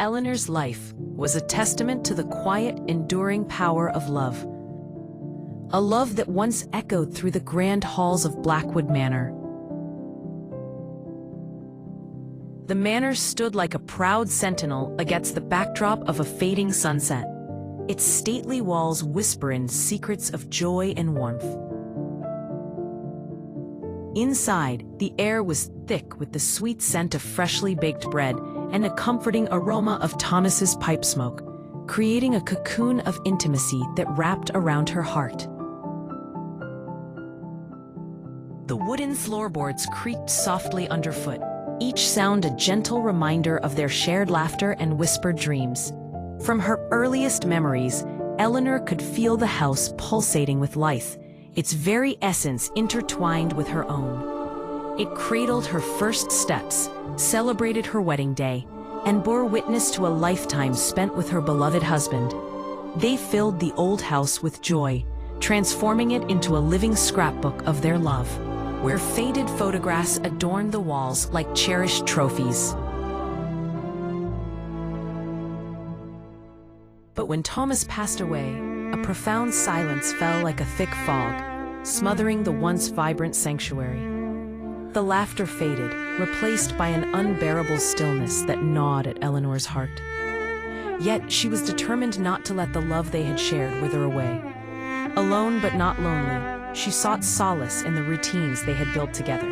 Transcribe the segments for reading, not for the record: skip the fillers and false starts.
Eleanor's life was a testament to the quiet, enduring power of love. A love that once echoed through the grand halls of Blackwood Manor. The manor stood like a proud sentinel against the backdrop of a fading sunset, its stately walls whispering secrets of joy and warmth. Inside, the air was thick with the sweet scent of freshly baked bread and a comforting aroma of Thomas's pipe smoke, creating a cocoon of intimacy that wrapped around her heart. The wooden floorboards creaked softly underfoot, each sound a gentle reminder of their shared laughter and whispered dreams. From her earliest memories, Eleanor could feel the house pulsating with life, its very essence intertwined with her own. It cradled her first steps, celebrated her wedding day, and bore witness to a lifetime spent with her beloved husband. They filled the old house with joy, transforming it into a living scrapbook of their love, where faded photographs adorned the walls like cherished trophies. But when Thomas passed away, a profound silence fell like a thick fog, smothering the once vibrant sanctuary. The laughter faded, replaced by an unbearable stillness that gnawed at Eleanor's heart. Yet she was determined not to let the love they had shared wither away. Alone but not lonely, she sought solace in the routines they had built together.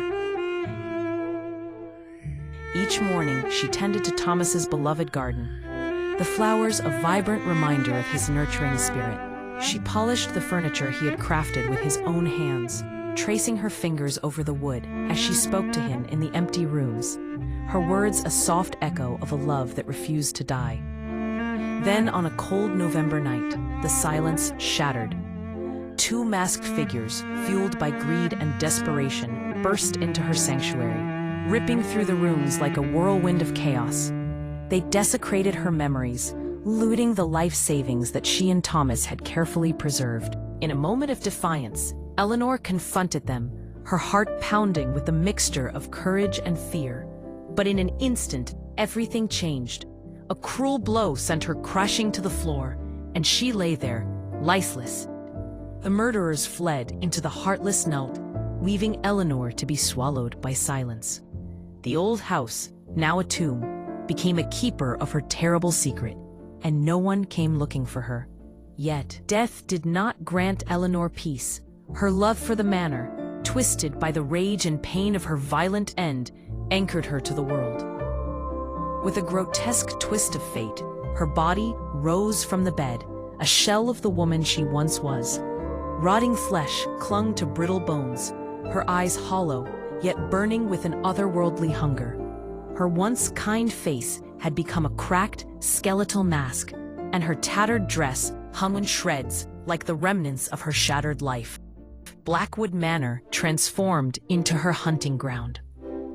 Each morning, she tended to Thomas's beloved garden, the flowers a vibrant reminder of his nurturing spirit. She polished the furniture he had crafted with his own hands, tracing her fingers over the wood as she spoke to him in the empty rooms, her words a soft echo of a love that refused to die. Then, on a cold November night, the silence shattered. Two masked figures, fueled by greed and desperation, burst into her sanctuary, ripping through the rooms like a whirlwind of chaos. They desecrated her memories, looting the life savings that she and Thomas had carefully preserved. In a moment of defiance, Eleanor confronted them, her heart pounding with a mixture of courage and fear. But in an instant, everything changed. A cruel blow sent her crashing to the floor, and she lay there, lifeless. The murderers fled into the heartless night, leaving Eleanor to be swallowed by silence. The old house, now a tomb, became a keeper of her terrible secret, and no one came looking for her. Yet, death did not grant Eleanor peace. Her love for the manor, twisted by the rage and pain of her violent end, anchored her to the world. With a grotesque twist of fate, her body rose from the bed, a shell of the woman she once was. Rotting flesh clung to brittle bones, her eyes hollow, yet burning with an otherworldly hunger. Her once kind face had become a cracked, skeletal mask, and her tattered dress hung in shreds like the remnants of her shattered life. Blackwood Manor transformed into her hunting ground.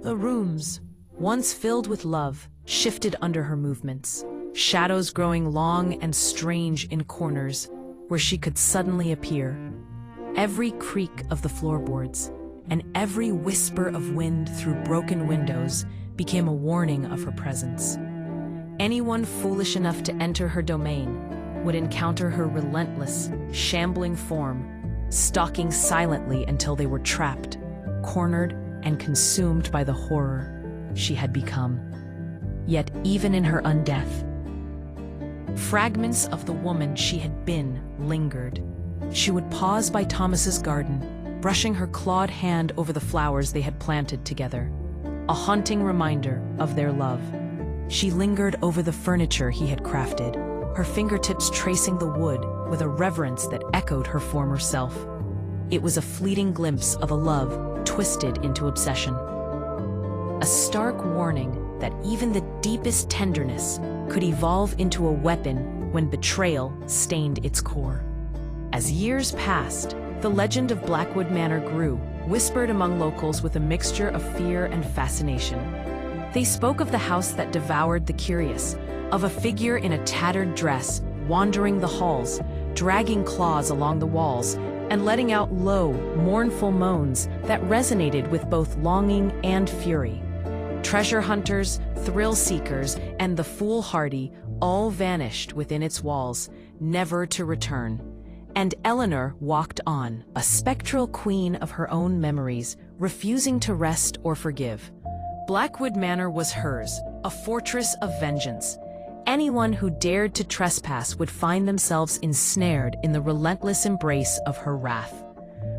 The rooms, once filled with love, shifted under her movements, shadows growing long and strange in corners where she could suddenly appear. Every creak of the floorboards and every whisper of wind through broken windows became a warning of her presence. Anyone foolish enough to enter her domain would encounter her relentless, shambling form, stalking silently until they were trapped, cornered, and consumed by the horror she had become. Yet even in her undeath, fragments of the woman she had been lingered. She would pause by Thomas's garden, brushing her clawed hand over the flowers they had planted together, a haunting reminder of their love. She lingered over the furniture he had crafted, her fingertips tracing the wood with a reverence that echoed her former self. It was a fleeting glimpse of a love twisted into obsession. A stark warning that even the deepest tenderness could evolve into a weapon when betrayal stained its core. As years passed, the legend of Blackwood Manor grew, whispered among locals with a mixture of fear and fascination. They spoke of the house that devoured the curious, of a figure in a tattered dress wandering the halls, dragging claws along the walls, and letting out low, mournful moans that resonated with both longing and fury. treasure hunters, thrill seekers, and the foolhardy all vanished within its walls, never to return. And Eleanor walked on, a spectral queen of her own memories, refusing to rest or forgive. Blackwood Manor was hers, a fortress of vengeance. Anyone who dared to trespass would find themselves ensnared in the relentless embrace of her wrath.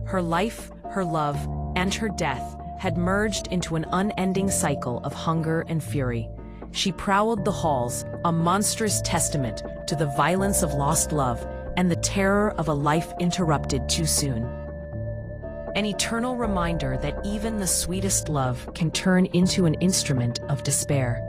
Her life, her love, and her death had merged into an unending cycle of hunger and fury. She prowled the halls, a monstrous testament to the violence of lost love and the terror of a life interrupted too soon. An eternal reminder that even the sweetest love can turn into an instrument of despair.